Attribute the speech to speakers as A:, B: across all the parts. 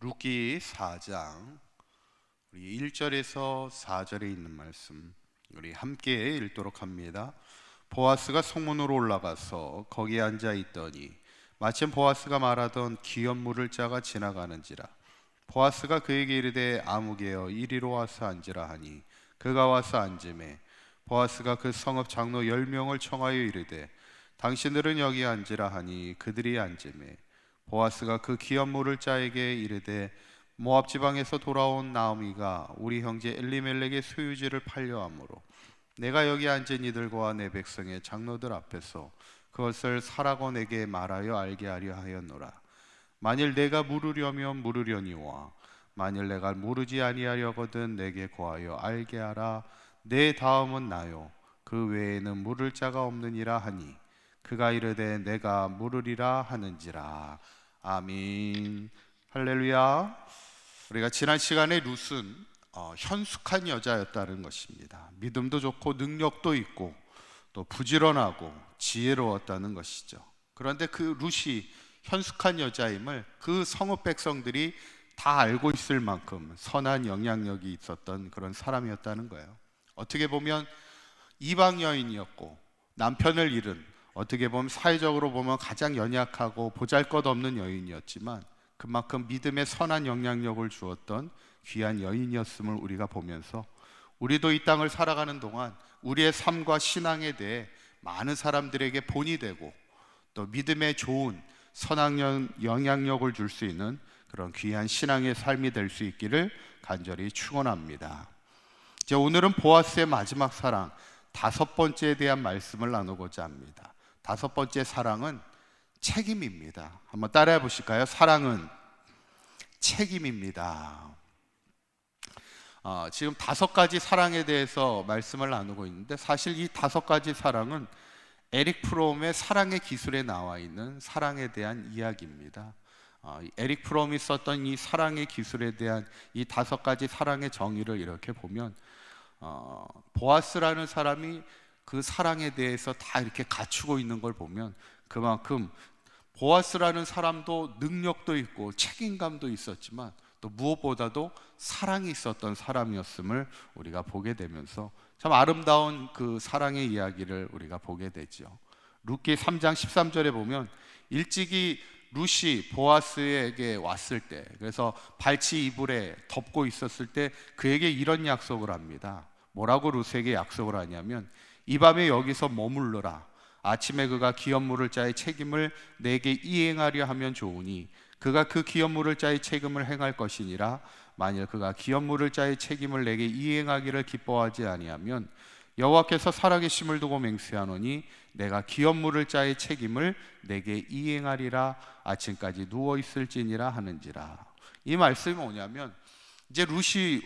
A: 룻기 4장 우리 1절에서 4절에 있는 말씀 우리 함께 읽도록 합니다. 보아스가 성문으로 올라가서 거기에 앉아 있더니 마침 보아스가 말하던 기업 물을 자가 지나가는지라. 보아스가 그에게 이르되 아무개여 이리로 와서 앉으라 하니 그가 와서 앉으매 보아스가 그 성읍 장로 10명을 청하여 이르되 당신들은 여기 앉으라 하니 그들이 앉으매 보아스가 그 기업 물을 자에게 이르되 모압 지방에서 돌아온 나오미가 우리 형제 엘리멜렉의 소유지를 팔려 함으로 내가 여기 앉은 이들과 내 백성의 장로들 앞에서 그것을 사라고 내게 말하여 알게 하려 하였노라. 만일 내가 물으려면 물으려니와 만일 내가 물으지 아니하려거든 내게 고하여 알게 하라. 내 다음은 나요 그 외에는 물을 자가 없느니라 하니 그가 이르되 내가 물으리라 하는지라. 아멘. 할렐루야. 우리가 지난 시간에 룻은 현숙한 여자였다는 것입니다. 믿음도 좋고 능력도 있고 또 부지런하고 지혜로웠다는 것이죠. 그런데 그 룻이 현숙한 여자임을 그 성읍 백성들이 다 알고 있을 만큼 선한 영향력이 있었던 그런 사람이었다는 거예요. 어떻게 보면 이방 여인이었고 남편을 잃은, 어떻게 보면 사회적으로 보면 가장 연약하고 보잘것없는 여인이었지만 그만큼 믿음의 선한 영향력을 주었던 귀한 여인이었음을 우리가 보면서 우리도 이 땅을 살아가는 동안 우리의 삶과 신앙에 대해 많은 사람들에게 본이 되고 또 믿음의 좋은 선한 영향력을 줄 수 있는 그런 귀한 신앙의 삶이 될 수 있기를 간절히 축원합니다. 이제 오늘은 보아스의 마지막 사랑 5번째에 대한 말씀을 나누고자 합니다. 5번째 사랑은 책임입니다. 한번 따라해 보실까요? 사랑은 책임입니다. 지금 5가지 사랑에 대해서 말씀을 나누고 있는데 사실 이 5가지 사랑은 에릭 프롬의 사랑의 기술에 나와 있는 사랑에 대한 이야기입니다. 에릭 프롬이 썼던 이 사랑의 기술에 대한 이 5가지 사랑의 정의를 이렇게 보면 보아스라는 사람이 그 사랑에 대해서 다 이렇게 갖추고 있는 걸 보면 그만큼 보아스라는 사람도 능력도 있고 책임감도 있었지만 또 무엇보다도 사랑이 있었던 사람이었음을 우리가 보게 되면서 참 아름다운 그 사랑의 이야기를 우리가 보게 되죠. 룻기 3장 13절에 보면 일찍이 룻이 보아스에게 왔을 때, 그래서 발치 이불에 덮고 있었을 때 그에게 이런 약속을 합니다. 뭐라고 룻에게 약속을 하냐면 이 밤에 여기서 머물러라. 아침에 그가 기업 물을 자의 책임을 내게 이행하려 하면 좋으니 그가 그 기업 물을 자의 책임을 행할 것이니라. 만일 그가 기업 물을 자의 책임을 내게 이행하기를 기뻐하지 아니하면 여호와께서 살아계심을 두고 맹세하노니 내가 기업 물을 자의 책임을 내게 이행하리라. 아침까지 누워 있을지니라 하는지라. 이 말씀이 뭐냐면 이제 룻이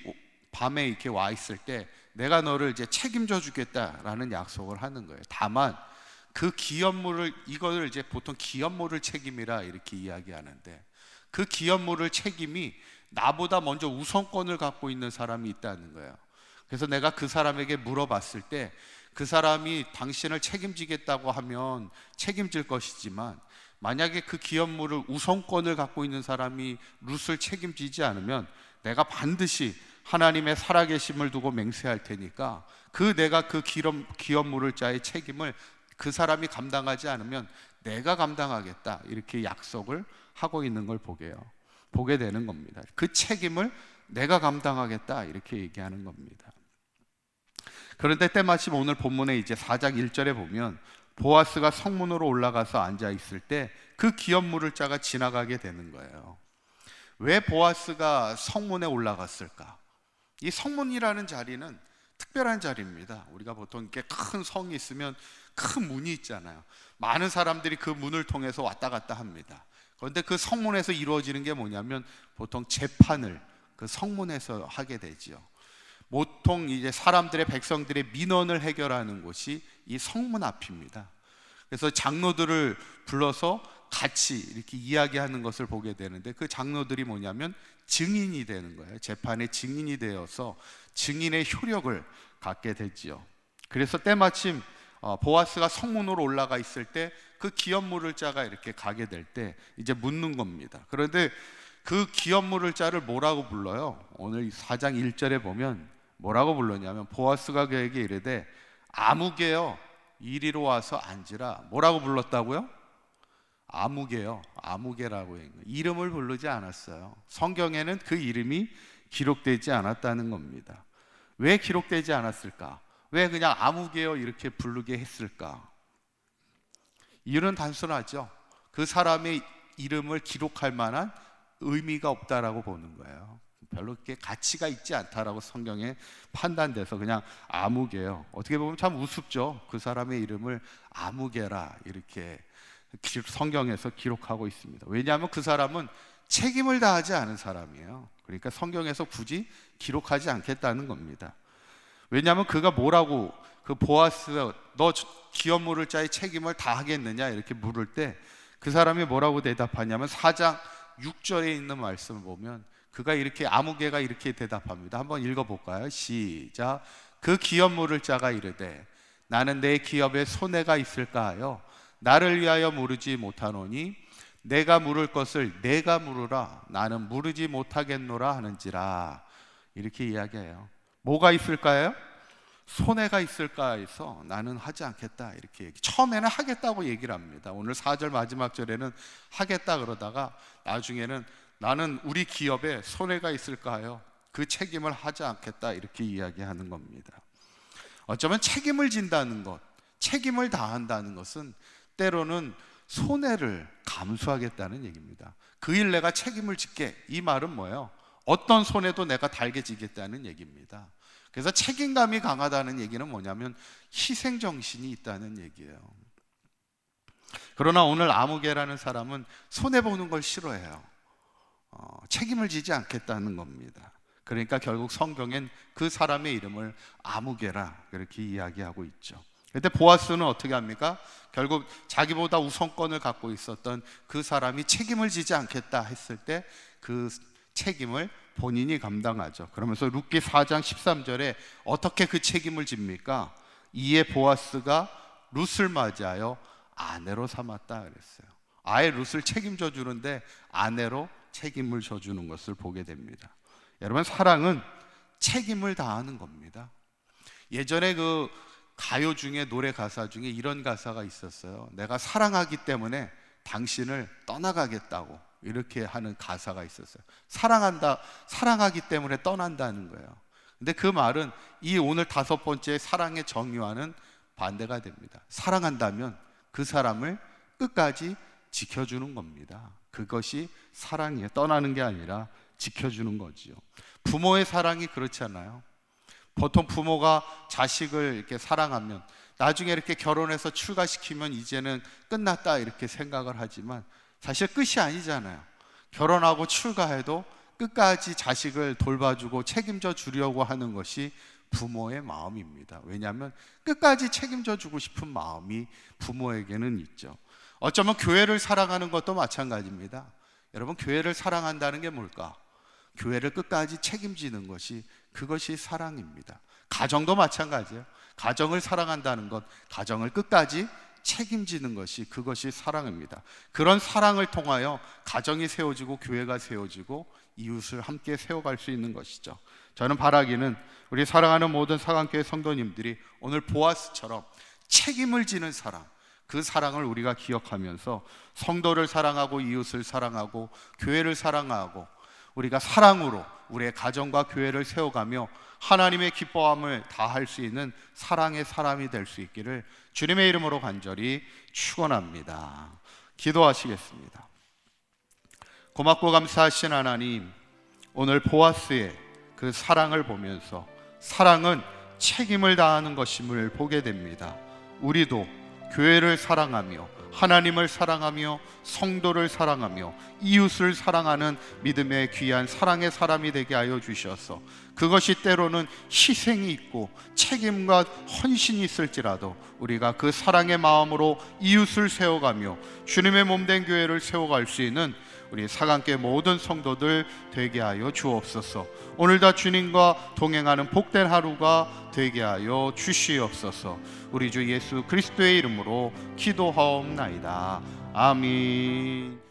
A: 밤에 이렇게 와 있을 때 내가 너를 이제 책임져 주겠다라는 약속을 하는 거예요. 다만 그 기업물을, 이거를 이제 보통 기업물을 책임이라 이렇게 이야기하는데 그 기업물을 책임이 나보다 먼저 우선권을 갖고 있는 사람이 있다는 거예요. 그래서 내가 그 사람에게 물어봤을 때 그 사람이 당신을 책임지겠다고 하면 책임질 것이지만 만약에 그 기업물을 우선권을 갖고 있는 사람이 룻을 책임지지 않으면 내가 반드시 하나님의 살아계심을 두고 맹세할 테니까 내가 그 기업 물을 자의 책임을 그 사람이 감당하지 않으면 내가 감당하겠다, 이렇게 약속을 하고 있는 걸 보게 되는 겁니다. 그 책임을 내가 감당하겠다, 이렇게 얘기하는 겁니다. 그런데 때마침 오늘 본문에 이제 4장 1절에 보면 보아스가 성문으로 올라가서 앉아 있을 때 그 기업 물을 자가 지나가게 되는 거예요. 왜 보아스가 성문에 올라갔을까? 이 성문이라는 자리는 특별한 자리입니다. 우리가 보통 이렇게 큰 성이 있으면 큰 문이 있잖아요. 많은 사람들이 그 문을 통해서 왔다 갔다 합니다. 그런데 그 성문에서 이루어지는 게 뭐냐면 보통 재판을 그 성문에서 하게 되지요. 보통 이제 백성들의 민원을 해결하는 곳이 이 성문 앞입니다. 그래서 장로들을 불러서 같이 이렇게 이야기하는 것을 보게 되는데 그 장로들이 뭐냐면 증인이 되는 거예요. 재판의 증인이 되어서 증인의 효력을 갖게 되지요. 그래서 때마침 보아스가 성문으로 올라가 있을 때 그 기업 물을 자가 이렇게 가게 될 때 이제 묻는 겁니다. 그런데 그 기업물을 자를 뭐라고 불러요? 오늘 4장 1절에 보면 뭐라고 불렀냐면 보아스가 그에게 이르되 아무개여 이리로 와서 앉으라. 뭐라고 불렀다고요? 아무개요. 아무개라고 해요. 이름을 부르지 않았어요. 성경에는 그 이름이 기록되지 않았다는 겁니다. 왜 기록되지 않았을까? 왜 그냥 아무개요 이렇게 부르게 했을까? 이유는 단순하죠. 그 사람의 이름을 기록할 만한 의미가 없다라고 보는 거예요. 별로 그렇게 가치가 있지 않다라고 성경에 판단돼서 그냥 아무개요. 어떻게 보면 참 우습죠. 그 사람의 이름을 아무개라 이렇게 성경에서 기록하고 있습니다. 왜냐하면 그 사람은 책임을 다하지 않은 사람이에요. 그러니까 성경에서 굳이 기록하지 않겠다는 겁니다. 왜냐하면 그가 뭐라고 그 보아스 너 기업물을 자의 책임을 다하겠느냐 이렇게 물을 때 그 사람이 뭐라고 대답하냐면 4장 6절에 있는 말씀을 보면 그가 이렇게 아무개가 이렇게 대답합니다. 한번 읽어볼까요? 시작. 그 기업물을 자가 이르되 나는 내 기업에 손해가 있을까 하여 나를 위하여 물으지 못하노니 내가 물을 것을 내가 물으라. 나는 물으지 못하겠노라 하는지라. 이렇게 이야기해요. 뭐가 있을까요? 손해가 있을까 해서 나는 하지 않겠다 이렇게 처음에는 하겠다고 얘기를 합니다. 오늘 4절 마지막 절에는 하겠다 그러다가 나중에는 나는 우리 기업에 손해가 있을까 하여 그 책임을 하지 않겠다 이렇게 이야기하는 겁니다. 어쩌면 책임을 진다는 것, 책임을 다한다는 것은 때로는 손해를 감수하겠다는 얘기입니다. 그 일 내가 책임을 짓게. 이 말은 뭐예요? 어떤 손해도 내가 달게 지겠다는 얘기입니다. 그래서 책임감이 강하다는 얘기는 뭐냐면 희생정신이 있다는 얘기예요. 그러나 오늘 아무개라는 사람은 손해보는 걸 싫어해요. 책임을 지지 않겠다는 겁니다. 그러니까 결국 성경엔 그 사람의 이름을 아무개라 그렇게 이야기하고 있죠. 그런데 보아스는 어떻게 합니까? 결국 자기보다 우선권을 갖고 있었던 그 사람이 책임을 지지 않겠다 했을 때 그 책임을 본인이 감당하죠. 그러면서 룻기 4장 13절에 어떻게 그 책임을 집니까? 이에 보아스가 룻을 맞이하여 아내로 삼았다 그랬어요. 아예 룻을 책임져 주는데 아내로 책임을 져주는 것을 보게 됩니다. 여러분, 사랑은 책임을 다하는 겁니다. 예전에 그 가요 중에 노래 가사 중에 이런 가사가 있었어요. 내가 사랑하기 때문에 당신을 떠나가겠다고 이렇게 하는 가사가 있었어요. 사랑하기 때문에 떠난다는 거예요. 근데 그 말은 이 오늘 5번째 사랑의 정의와는 반대가 됩니다. 사랑한다면 그 사람을 끝까지 지켜주는 겁니다. 그것이 사랑이에요. 떠나는 게 아니라 지켜주는 거지요. 부모의 사랑이 그렇잖아요. 보통 부모가 자식을 이렇게 사랑하면 나중에 이렇게 결혼해서 출가시키면 이제는 끝났다 이렇게 생각을 하지만 사실 끝이 아니잖아요. 결혼하고 출가해도 끝까지 자식을 돌봐주고 책임져 주려고 하는 것이 부모의 마음입니다. 왜냐하면 끝까지 책임져 주고 싶은 마음이 부모에게는 있죠. 어쩌면 교회를 사랑하는 것도 마찬가지입니다. 여러분, 교회를 사랑한다는 게 뭘까? 교회를 끝까지 책임지는 것이 그것이 사랑입니다. 가정도 마찬가지예요. 가정을 사랑한다는 것, 가정을 끝까지 책임지는 것이 그것이 사랑입니다. 그런 사랑을 통하여 가정이 세워지고 교회가 세워지고 이웃을 함께 세워갈 수 있는 것이죠. 저는 바라기는 우리 사랑하는 모든 사랑교회 성도님들이 오늘 보아스처럼 책임을 지는 사랑, 그 사랑을 우리가 기억하면서 성도를 사랑하고 이웃을 사랑하고 교회를 사랑하고 우리가 사랑으로 우리의 가정과 교회를 세워가며 하나님의 기뻐함을 다할 수 있는 사랑의 사람이 될 수 있기를 주님의 이름으로 간절히 축원합니다. 기도하시겠습니다. 고맙고 감사하신 하나님, 오늘 보아스의 그 사랑을 보면서 사랑은 책임을 다하는 것임을 보게 됩니다. 우리도 교회를 사랑하며 하나님을 사랑하며 성도를 사랑하며 이웃을 사랑하는 믿음의 귀한 사랑의 사람이 되게 하여 주셔서 그것이 때로는 희생이 있고 책임과 헌신이 있을지라도 우리가 그 사랑의 마음으로 이웃을 세워가며 주님의 몸된 교회를 세워갈 수 있는 우리 사강교회 모든 성도들 되게 하여 주옵소서. 오늘도 주님과 동행하는 복된 하루가 되게 하여 주시옵소서. 우리 주 예수 그리스도의 이름으로 기도하옵나이다. 아멘.